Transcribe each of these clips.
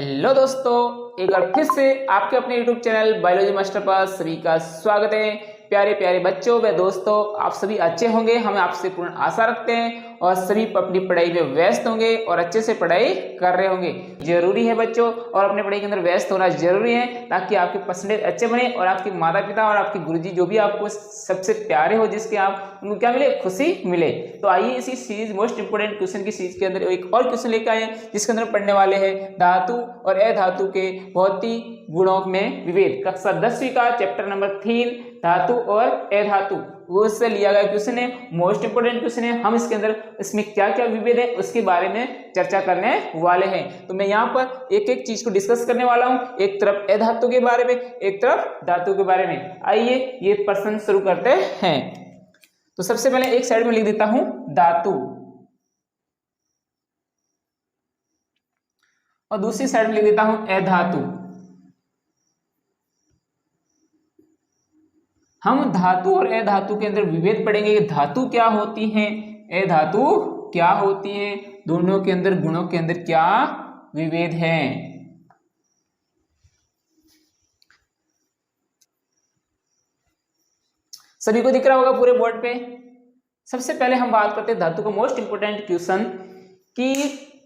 Hello दोस्तों, एक बार फिर से आपके अपने YouTube चैनल बायोलॉजी मास्टर पर सभी का स्वागत है। प्यारे प्यारे बच्चों व दोस्तों, आप सभी अच्छे होंगे, हम आपसे पूर्ण आशा रखते हैं और सभी अपनी पढ़ाई में व्यस्त होंगे और अच्छे से पढ़ाई कर रहे होंगे। जरूरी है बच्चों, और अपने पढ़ाई के अंदर व्यस्त होना जरूरी है ताकि आपके परसेंटेज अच्छे बने और आपके माता पिता और आपके गुरुजी जो भी आपको सबसे प्यारे हो, जिसके आप उनको क्या मिले, खुशी मिले। तो आइए इसी सीरीज मोस्ट इंपोर्टेंट क्वेश्चन की सीरीज के अंदर एक और क्वेश्चन लेकर आए हैं, जिसके अंदर पढ़ने वाले हैं धातु और अधातु के भौतिक गुणों में विभेद। कक्षा 10वीं का चैप्टर नंबर 3 धातु और अधातु, वो उससे लिया गया क्वेश्चन है, मोस्ट इंपोर्टेंट क्वेश्चन है। हम इसके अंदर इसमें क्या क्या विभेद है उसके बारे में चर्चा करने वाले हैं। तो मैं यहाँ पर एक एक चीज को डिस्कस करने वाला हूँ, एक तरफ अधातु के बारे में, एक तरफ धातु के बारे में। आइए ये प्रश्न शुरू करते हैं। तो सबसे पहले एक साइड में लिख देता हूं धातु और दूसरी साइड में लिख देता हूं अधातु। हम धातु और अधातु के अंदर विभेद पढ़ेंगे। धातु क्या होती है, अधातु क्या होती है, दोनों के अंदर गुणों के अंदर क्या विभेद है। सभी को दिख रहा होगा पूरे बोर्ड पे। सबसे पहले हम बात करते हैं धातु का मोस्ट इंपोर्टेंट क्वेश्चन कि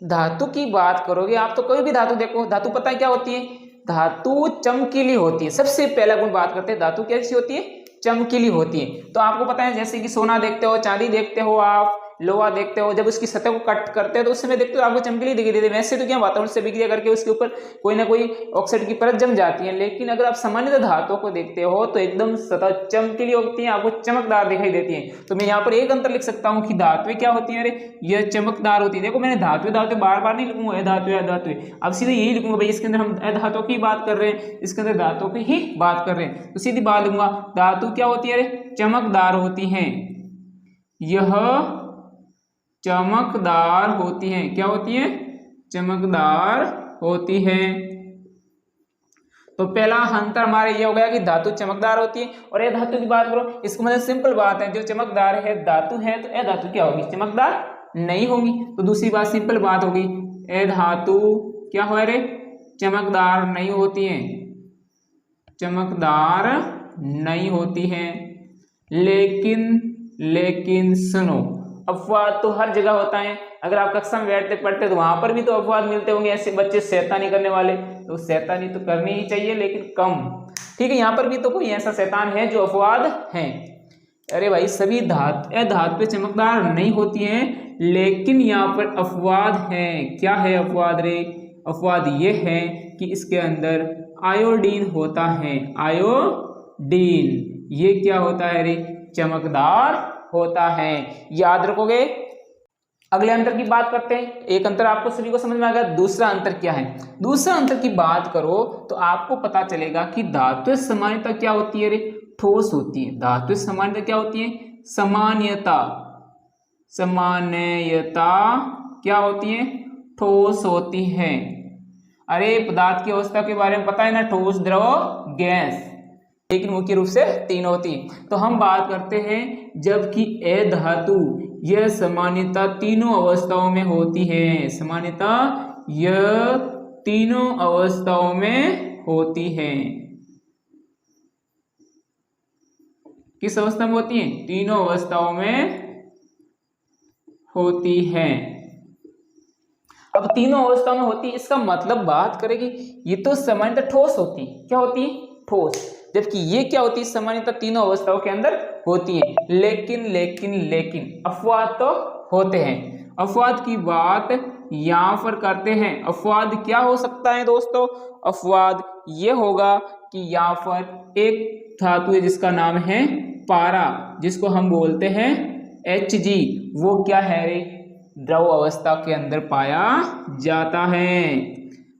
धातु की बात करोगे आप तो कोई भी धातु देखो, धातु पता है क्या होती है, धातु चमकीली होती है। सबसे पहला गुण बात करते हैं, धातु कैसी होती है, चमकीली होती है। तो आपको पता है जैसे कि सोना देखते हो, चांदी देखते हो, आप लोहा देखते हो, जब उसकी सतह को कट करते हैं तो उस समय देखते हो आपको चमकीली दिखाई देती है। वैसे तो क्या वातावरण से विक्रिया करके उसके ऊपर कोई ना कोई ऑक्साइड की परत जम जाती है, लेकिन अगर आप सामान्य धातुओं को देखते हो तो एकदम सतह चमकीली होती है, आपको चमकदार दिखाई देती है। तो मैं यहाँ पर एक अंतर लिख सकता हूँ कि धातुएं क्या होती है, अरे यह चमकदार होती है। देखो मैंने धातु धातु बार बार नहीं लिखूंगा, अधातु अधातु, अब सीधे यही लिखूंगा भाई, इसके अंदर हम अधातु की बात कर रहे हैं, इसके अंदर धातु की ही बात कर रहे हैं, तो सीधी बात लिखूंगा धातु क्या होती है, अरे चमकदार होती है। यह चमकदार होती है, क्या होती है, चमकदार होती है। तो पहला अंतर हमारे ये हो गया कि धातु चमकदार होती है। और ये धातु की बात करो, इसको मतलब सिंपल बात है, जो चमकदार है धातु है तो ये धातु क्या होगी, चमकदार नहीं होगी। तो दूसरी बात सिंपल बात होगी, ये धातु क्या हो, रे चमकदार नहीं होती है, चमकदार नहीं होती है। लेकिन सुनो, अपवाद तो हर जगह होता है। अगर आप कक्षा में बैठते पढ़ते तो वहां पर भी तो अपवाद मिलते होंगे, ऐसे बच्चे शैतानी करने वाले, तो शैतानी तो करनी ही चाहिए लेकिन कम, ठीक है। यहाँ पर भी तो कोई ऐसा शैतान है जो अपवाद है। अरे भाई सभी धातु पे चमकदार नहीं होती है, लेकिन यहाँ पर अपवाद है। क्या है अपवाद रे, अपवाद ये है कि इसके अंदर आयोडीन होता है। आयोडीन ये क्या होता है रे, चमकदार होता है। याद रखोगे। अगले अंतर की बात करते हैं। एक अंतर आपको सभी को समझ में आ गया, दूसरा अंतर क्या है। दूसरा अंतर की बात करो तो आपको पता चलेगा कि धातु सामान्यता क्या होती है रे, ठोस होती है। धातु सामान्यता क्या होती है, सामान्यता क्या होती है, ठोस होती है। अरे पदार्थ की अवस्था के बारे में पता है ना, ठोस, द्रव, गैस, लेकिन मुख्य रूप से तीन होती है। तो हम बात करते हैं जबकि अधातु यह सामान्यता तीनों अवस्थाओं में होती है, सामान्यता यह तीनों अवस्थाओं में होती है। किस अवस्था में होती है, तीनों अवस्थाओं में होती है। अब तीनों अवस्थाओं में होती है, इसका मतलब बात करेगी ये तो सामान्यता ठोस होती है, क्या होती है, ठोस, जबकि ये क्या होती है, सामान्यता तीनों अवस्थाओं के अंदर होती है। लेकिन अपवाद तो होते हैं। अपवाद की बात यहां पर करते हैं। अपवाद क्या हो सकता है दोस्तों, अपवाद ये होगा कि यहाँ पर एक धातु है जिसका नाम है पारा, जिसको हम बोलते हैं Hg, वो क्या है रे, द्रव अवस्था के अंदर पाया जाता है।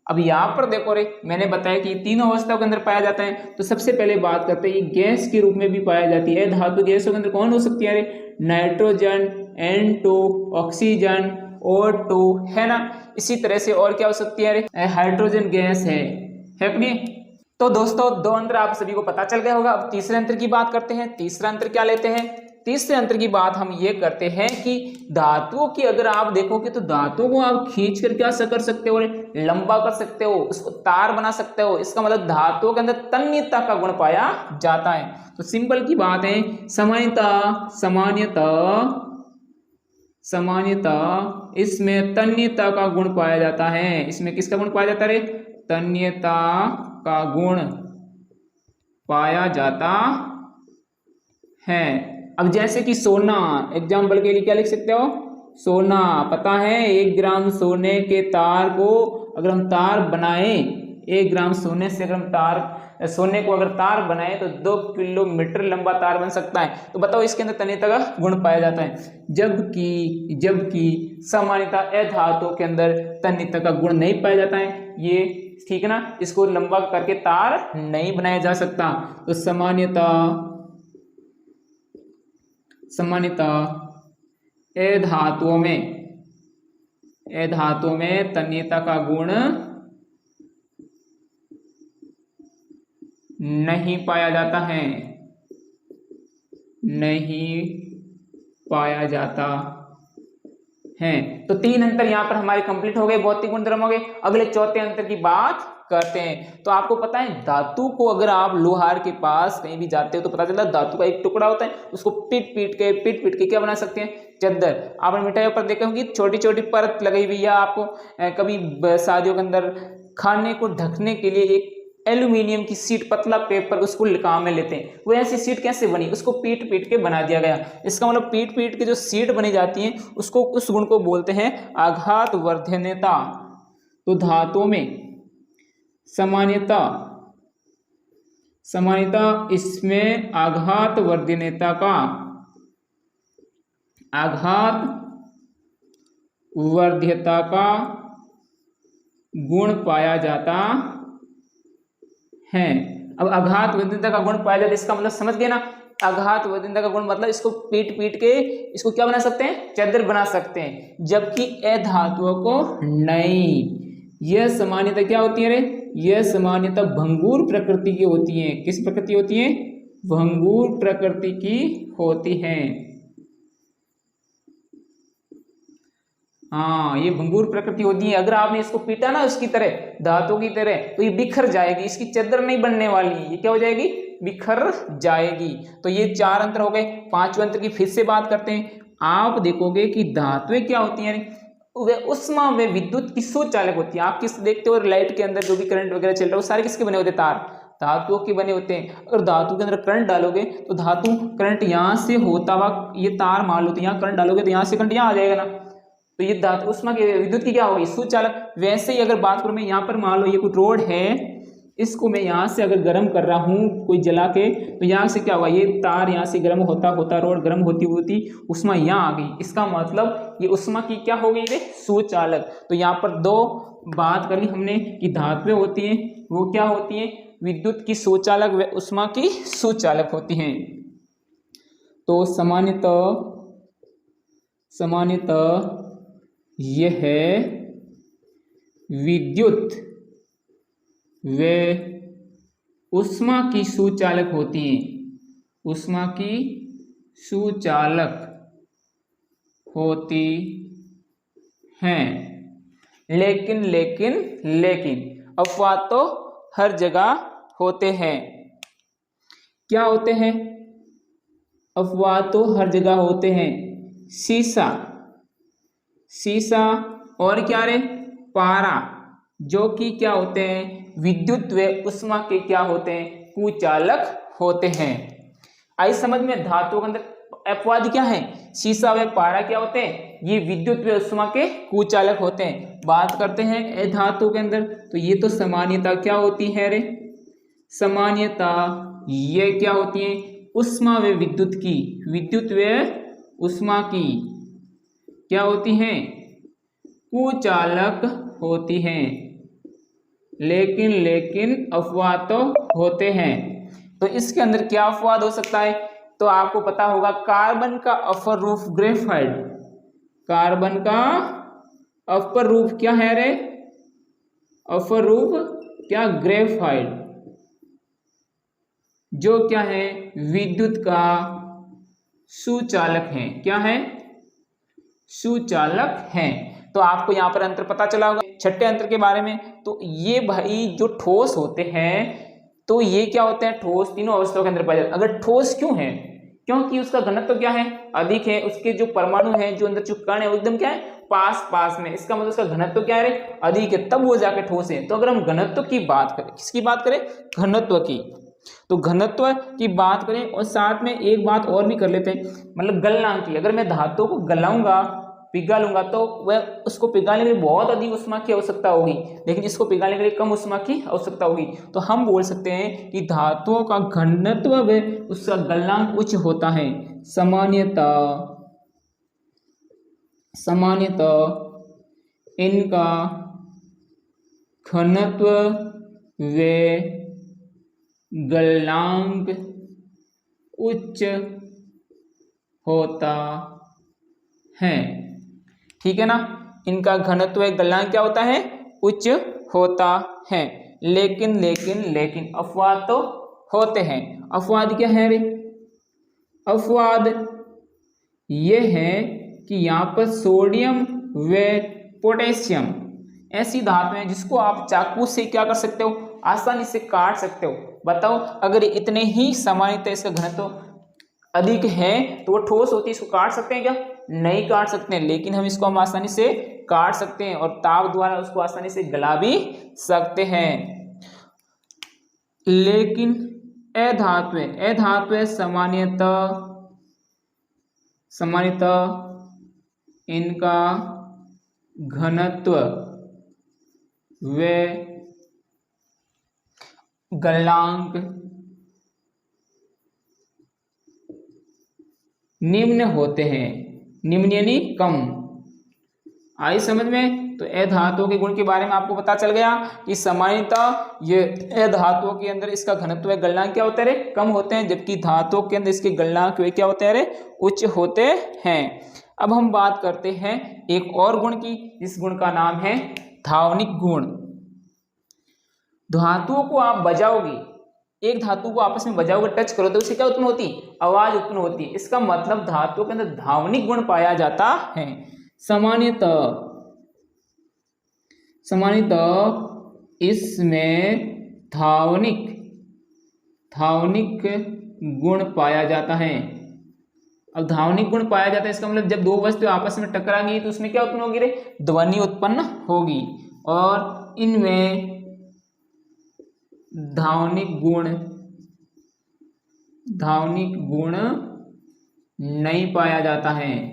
अब यहाँ पर देखो रे, मैंने बताया कि तीनों अवस्थाओं के अंदर पाया जाता है। तो सबसे पहले बात करते हैं, ये गैस के रूप में भी पाया जाती है। धातु गैसों के अंदर कौन हो सकती है रे, नाइट्रोजन, N2, ऑक्सीजन, O2, है ना। इसी तरह से और क्या हो सकती है रे, हाइड्रोजन गैस है कि नहीं। तो दोस्तों दो अंतर आप सभी को पता चल गया होगा। अब तीसरे अंतर की बात करते हैं। तीसरा अंतर क्या लेते हैं, तीसरे अंतर की बात हम ये करते हैं कि धातुओं की अगर आप देखोगे तो धातुओं को आप खींच कर क्या कर सकते हो, लंबा कर सकते हो, उसको तार बना सकते हो। इसका मतलब धातुओं के अंदर तन्यता का गुण पाया जाता है। तो सिंपल की बात है, सामान्यता इसमें तन्यता का गुण पाया जाता है। इसमें किसका गुण पाया जाता है? तन्यता का गुण पाया जाता है। अब जैसे कि सोना, एग्जाम्पल के लिए क्या लिख सकते हो? सोना, पता है 1 ग्राम सोने के तार को अगर हम तार बनाएं, 1 ग्राम सोने से अगर हम सोने को अगर तार बनाए तो 2 किलोमीटर लंबा तार बन सकता है। तो बताओ इसके अंदर तन्यता का गुण पाया जाता है। जबकि सामान्यता अधातुओं के अंदर तन्यता का गुण नहीं पाया जाता है। ये ठीक है ना, इसको लंबा करके तार नहीं बनाया जा सकता। तो सामान्यता अधातुओं में तन्यता का गुण नहीं पाया जाता है, तो 3 अंतर यहाँ पर हमारे कंप्लीट हो गए, भौतिक गुणधर्म हो गए। अगले चौथे अंतर की बात करते हैं। तो आपको पता है धातु को अगर आप लोहार के पास कहीं भी जाते हो तो पता चलता है धातु का एक टुकड़ा होता है, उसको पीट पीट के क्या बना सकते हैं? चद्दर। आपने मिठाइयों पर देखा होगी छोटी छोटी परत लगी हुई है। आपको कभी शादियों के अंदर खाने को ढकने के लिए एक एल्यूमिनियम की सीट, पतला पेपर, उसको काम में लेते हैं। वो ऐसी सीट कैसे बनी? उसको पीट के बना दिया गया। इसका मतलब पीट के जो सीट बनी जाती है उसको, उस गुण को बोलते हैं आघात वर्धन्यता। तो धातुओं में सामान्यता इसमें आघात वर्धन्यता का गुण पाया जाता है। अब आघात वर्धन्यता का गुण पाया जाता है, इसका मतलब समझ गए ना? आघात वर्धन्यता का गुण मतलब इसको पीट के इसको क्या बना सकते हैं? चद्दर बना सकते हैं। जबकि अधातुओं को नहीं। यह सामान्यता क्या होती है रे? यह सामान्यता भंगुर प्रकृति की होती है। किस प्रकृति होती है? भंगुर प्रकृति की होती है। हाँ, ये भंगुर प्रकृति होती है। अगर आपने इसको पीटा ना उसकी तरह, धातु की तरह, तो ये बिखर जाएगी, इसकी चद्दर नहीं बनने वाली, ये क्या हो जाएगी? बिखर जाएगी। तो ये 4 अंतर हो गए। 5वें अंतर की फिर से बात करते हैं। आप देखोगे कि धातुएं क्या होती हैं? वे उष्मा व विद्युत की सुचालक होती है। आप किस देखते हो? लाइट के अंदर जो भी करंट वगैरह चल रहा है वो सारे किसके बने होते हैं? तार, धातुओं के बने होते हैं। अगर धातु के अंदर करंट डालोगे तो धातु करंट यहाँ से होता हुआ, ये तार मान लो, तो यहाँ करंट डालोगे तो यहाँ से करंट यहाँ आ जाएगा ना, तो ये धातु उष्मा की विद्युत की क्या होगी? सुचालक। वैसे ही अगर बात करूं मैं, यहाँ पर मान लो ये कोई रोड है, इसको मैं यहाँ से अगर गर्म कर रहा हूँ कोई जला के, तो यहाँ से क्या हुआ? ये तार यहाँ से गर्म होता रोड गर्म होती उष्मा यहाँ आ गई। इसका मतलब ये उष्मा की क्या हो गई? सुचालक। तो यहाँ पर 2 बात करी हमने कि धातुएं होती हैं, वो क्या होती हैं? विद्युत की सुचालक व उष्मा की सुचालक होती हैं। तो सामान्यतः यह है विद्युत व उष्मा की सुचालक होती हैं, उष्मा की सुचालक होती हैं। लेकिन अपवाद तो हर जगह होते हैं। क्या होते हैं? अपवाद तो हर जगह होते हैं। सीसा और क्या रे? पारा, जो कि क्या होते हैं? विद्युत व उष्मा के क्या होते हैं? कुचालक होते हैं। आई समझ में? धातुओं के अंदर अपवाद क्या है? सीसा व पारा क्या होते हैं? ये विद्युत व उष्मा के कुचालक होते हैं। बात करते हैं धातु के अंदर, तो ये तो सामान्यता क्या होती है रे? सामान्यता ये क्या होती है? उष्मा व विद्युत की, विद्युत व उष्मा की क्या होती हैं? कुचालक होती हैं। लेकिन अपवाद तो होते हैं। तो इसके अंदर क्या अपवाद हो सकता है? तो आपको पता होगा कार्बन का अपर रूप ग्रेफाइट, कार्बन का अपर रूप क्या है रे? अपर रूप क्या? ग्रेफाइट, जो क्या है? विद्युत का सुचालक हैं। क्या है? सुचालक हैं। तो आपको यहाँ पर अंतर पता चला होगा। छठे अंतर के बारे में, तो ये भाई जो ठोस होते हैं तो ये क्या होते हैं? ठोस तीनों अवस्थाओं के अंदर पाए जाते हैं। अगर ठोस क्यों है? क्योंकि उसका घनत्व तो क्या है? अधिक है। उसके जो परमाणु है, जो अंदर जो कण है, वो एकदम क्या है? पास पास में। इसका मतलब उसका घनत्व क्या है? अधिक है, तब वो जाके ठोस है। तो अगर हम घनत्व की बात करें, किसकी बात करें? घनत्व की। तो घनत्व की बात करें और साथ में एक बात और भी कर लेते हैं, मतलब गलनांक की। अगर मैं धातु को गलाऊंगा, पिघालूंगा, तो वह उसको पिघालने के लिए बहुत अधिक ऊष्मा की आवश्यकता होगी, लेकिन इसको पिघालने के लिए कम ऊष्मा की आवश्यकता होगी। तो हम बोल सकते हैं कि धातुओं का घनत्व व उसका गलनांक उच्च होता है। सामान्यतः इनका घनत्व व गलनांक उच्च होता है। ठीक है ना? इनका घनत्व व गलनांक क्या होता है? उच्च होता है। लेकिन अपवाद तो होते हैं। अपवाद क्या है रे? अपवाद ये है कि यहाँ पर सोडियम व पोटेशियम ऐसी धातु है जिसको आप चाकू से क्या कर सकते हो? आसानी से काट सकते हो। बताओ, अगर इतने ही सामान्यतः इसका घनत्व अधिक है तो वो ठोस होती है, इसको काट सकते हैं क्या? नहीं काट सकते हैं। लेकिन हम इसको आसानी से काट सकते हैं और ताप द्वारा उसको आसानी से गला भी सकते हैं। लेकिन अधातुएं सामान्यतः इनका घनत्व व गलनांक निम्न होते हैं। निम्न यानी कम। आई समझ में? तो अधातुओं के गुण के बारे में आपको पता चल गया कि सामान्यतः ये अधातुओं के अंदर इसका घनत्व व गलनांक क्या होता है रे? कम होते हैं, जबकि धातुओं के अंदर इसके गलनांक वे क्या होते हैं रे? उच्च होते हैं। अब हम बात करते हैं एक और गुण की। इस गुण का नाम है धावनिक गुण। धातुओं को आप बजाओगे, एक धातु को आपस में बजाओगे, टच करो, तो उससे क्या उत्पन्न होती? आवाज उत्पन्न होती है। इसका मतलब धातुओं के अंदर धावनिक गुण पाया जाता है। सामान्यतः इसमें धावनिक गुण पाया जाता है। अब धावनिक गुण पाया जाता है, इसका मतलब जब दो वस्तु आपस में टकराएंगी तो उसमें क्या उत्पन्न होगी रे? ध्वनि उत्पन्न होगी। और इनमें धावनिक गुण नहीं पाया जाता है।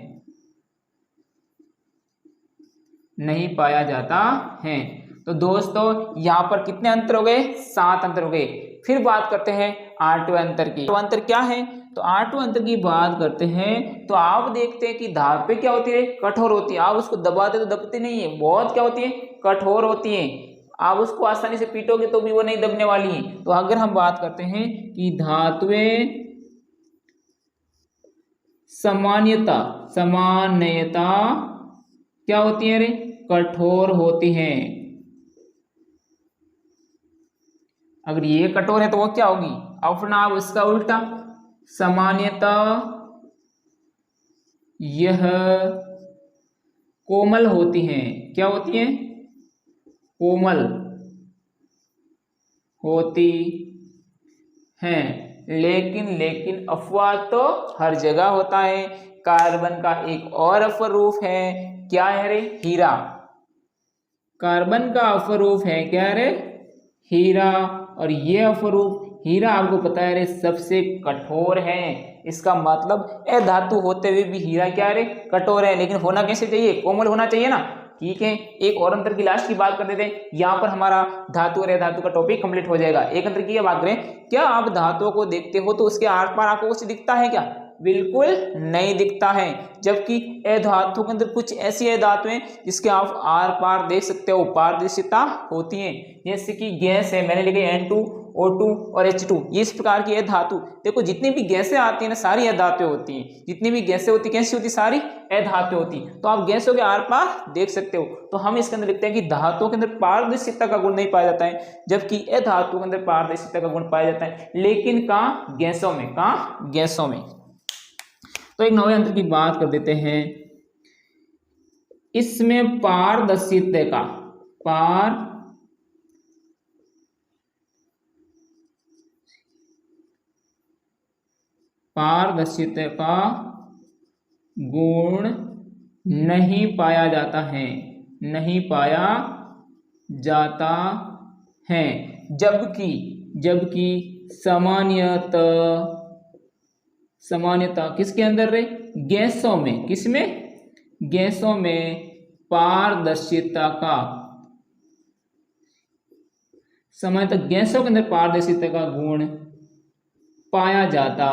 तो दोस्तों यहाँ पर कितने अंतर हो गए? 7 अंतर हो गए। फिर बात करते हैं 8वें अंतर की। तो अंतर क्या है? तो 8वें अंतर की बात करते हैं तो आप देखते हैं कि धातु क्या होती है? कठोर होती है। आप उसको दबाते तो दबती नहीं है, बहुत क्या होती है? कठोर होती है। आप उसको आसानी से पीटोगे तो भी वो नहीं दबने वाली है। तो अगर हम बात करते हैं कि धातुएं सामान्यता क्या होती है रे? कठोर होती हैं। अगर ये कठोर है तो वो क्या होगी? अपना आप इसका उल्टा, सामान्यता यह कोमल होती हैं। क्या होती हैं? कोमल होती हैं। लेकिन अपवाद तो हर जगह होता है। कार्बन का एक और अपरूप है। क्या है रे? हीरा। कार्बन का अपरूप है क्या रे? हीरा। और ये अपरूप हीरा आपको पता है रे सबसे कठोर है। इसका मतलब अधातु होते हुए भी हीरा क्या रे? कठोर है। लेकिन होना कैसे चाहिए? कोमल होना चाहिए ना। ठीक है, एक और अंतर की लास्ट की बात कर देते हैं। यहाँ पर हमारा धातु और अधातु का टॉपिक कंप्लीट हो जाएगा। एक अंतर की बात करें, क्या आप धातुओं को देखते हो तो उसके आर पार आपको कुछ दिखता है क्या? बिल्कुल नहीं दिखता है। जबकि अधातु के अंदर कुछ ऐसी अधातुएं जिसके आप आर पार देख सकते हो, पारदर्शिता होती है। जैसे कि गैस है, मैंने लिखी N2, O2 और H2, ये इस प्रकार की अधातु। देखो जितनी भी गैसें आती है ना, सारी अधातुएं होती हैं। जितनी भी गैसें होती कैसी होती? सारी अधातुएं होती। तो आप गैसों के आर पार देख सकते हो। तो हम इसके अंदर लिखते हैं कि धातुओं के अंदर पारदर्शिता का गुण नहीं पाया जाता है, जबकि अधातु के अंदर पारदर्शिता का गुण पाया जाता है। लेकिन कहाँ? गैसों में। कहाँ? गैसों में। तो एक नौवें यंत्र की बात कर देते हैं। इसमें पारदर्शिता का पारदर्शिता का गुण नहीं पाया जाता है, नहीं पाया जाता है। जबकि सामान्यतः किसके अंदर रे? गैसों में। किसमें? गैसों में पारदर्शिता का, सामान्यतः गैसों के अंदर पारदर्शिता का गुण पाया जाता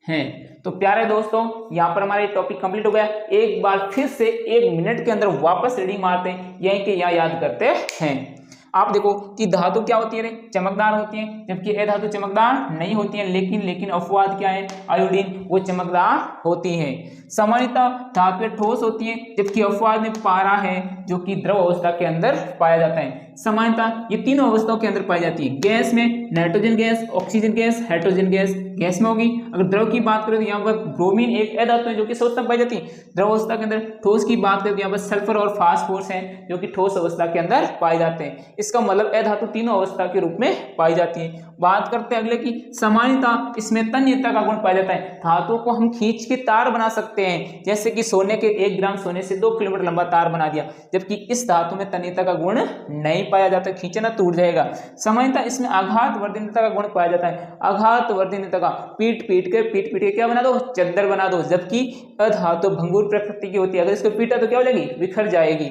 है। तो प्यारे दोस्तों, यहाँ पर हमारा टॉपिक कंप्लीट हो गया। एक बार फिर से 1 मिनट के अंदर वापस रीडिंग मारते हैं, यहीं के यहाँ याद करते हैं। आप देखो कि धातु क्या होती है रे? चमकदार होती है, जबकि ये धातु चमकदार नहीं होती है। लेकिन अपवाद क्या है? आयोडीन, वो चमकदार होती है। सामान्यतः धातुएं ठोस होती हैं, जबकि अपवाद में पारा है जो कि द्रव अवस्था के अंदर पाया जाता है। सामान्यतः ये तीनों अवस्थाओं के अंदर पाई जाती है। गैस में nitrogen gas, oxygen gas, hydrogen gas में होगी। अगर द्रव की बात करें तो यहाँ पर ब्रोमीन एक अधातु है जो कि ठोस अवस्था में पाई जाती है द्रव अवस्था के अंदर। ठोस की बात करें तो यहाँ पर सल्फर और फास्फोरस है जो कि ठोस अवस्था के अंदर पाए जाते हैं। इसका मतलब अधातु तीनों अवस्था के रूप में पाई जाती है। बात करते हैं अगले की, सामान्यतः इसमें तन्यता का गुण पाया जाता है। धातुओं को हम खींच के तार बना सकते हैं, जैसे कि सोने के 1 ग्राम सोने से 2 किलोमीटर लंबा तार बना दिया, जबकि इस धातु में तन्यता का गुण नहीं पाया जाता, खींचना टूट जाएगा। सामान्यतः इसमें आघात वर्धनीयता का गुण पाया जाता है। आघात वर्धनीयता का पीट पीट के क्या बना दो? चद्दर बना दो। जबकि अधातु भंगुर प्रकृति की होती है, अगर इसको पीटा तो क्या हो जाएगी? बिखर जाएगी।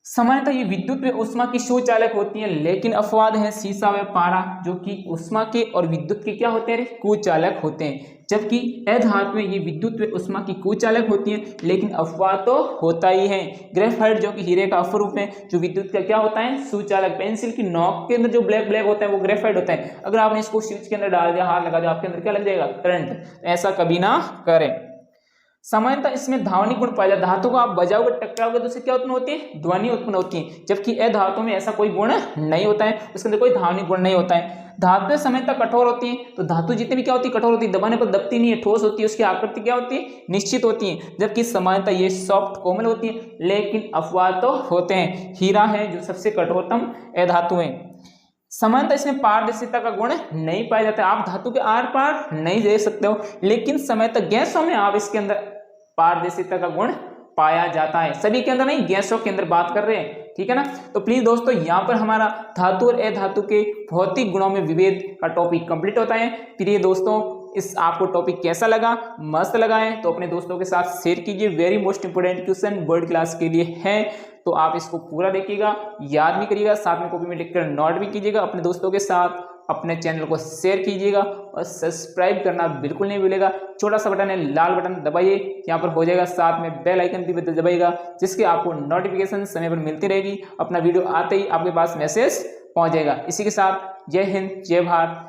सामान्यतः ये विद्युत व उष्मा की सुचालक होती है, लेकिन अपवाद है सीसा व पारा जो कि उष्मा के और विद्युत के क्या होते हैं? कुचालक होते हैं। जबकि अधातु में ये विद्युत व उष्मा की कुचालक होती है, लेकिन अपवाद तो होता ही है। ग्रेफाइट जो कि हीरे का अपरूप है, जो विद्युत का क्या होता है? सुचालक। पेंसिल की नोक के अंदर जो ब्लैक होता है वो ग्रेफाइट होता है। अगर आपने इसको स्विच के अंदर डाल दिया, हाथ लगा दिया, आपके अंदर क्या लग जाएगा? करंट। ऐसा कभी ना करें। सामान्यतः इसमें ध्वनि गुण पाया जाता है। धातु को आप बजाओगे, टकराओगे तो उससे क्या उत्पन्न होती है? ध्वनि उत्पन्न होती है। जबकि अधातु में ऐसा कोई गुण नहीं होता है, उसके अंदर कोई ध्वनि गुण नहीं होता है। धातुएं सामान्यतः कठोर होती हैं, तो धातु जितनी भी क्या होती है? कठोर होती है, दबाने पर दबती नहीं है, ठोस होती है, उसकी आकृति क्या होती है? निश्चित होती है। जबकि सामान्यतः ये सॉफ्ट कोमल होती है, लेकिन अपवाद तो होते हैं। हीरा है जो सबसे कठोरतम अधातु है। सामान्यतः इसमें पारदर्शिता का गुण नहीं पाया जाता है। आप धातु के आर पार नहीं देख सकते हो, लेकिन सामान्यतः गैसों में आप इसके अंदर पारदर्शिता का गुण पाया जाता है। सभी के अंदर नहीं, गैसों के अंदर बात कर रहे हैं, ठीक है ना। तो प्लीज दोस्तों, यहाँ पर हमारा धातु और अधातु के भौतिक गुणों में विभेद का टॉपिक कंप्लीट होता है। प्रिय दोस्तों, इस आपको टॉपिक कैसा लगा? मस्त लगा है तो अपने दोस्तों के साथ शेयर कीजिए। Very most important question board class के लिए है, तो आप इसको पूरा देखिएगा, याद भी करिएगा, साथ में कॉपी में लिखकर नोट भी कीजिएगा। अपने दोस्तों के साथ अपने चैनल को शेयर कीजिएगा और सब्सक्राइब करना बिल्कुल नहीं भूलिएगा। छोटा सा बटन है, लाल बटन दबाइए, यहाँ पर हो जाएगा। साथ में बेल आइकन भी दबाइएगा, जिसके आपको नोटिफिकेशन समय पर मिलती रहेगी। अपना वीडियो आते ही आपके पास मैसेज पहुंच जाएगा। इसी के साथ जय हिंद, जय भारत।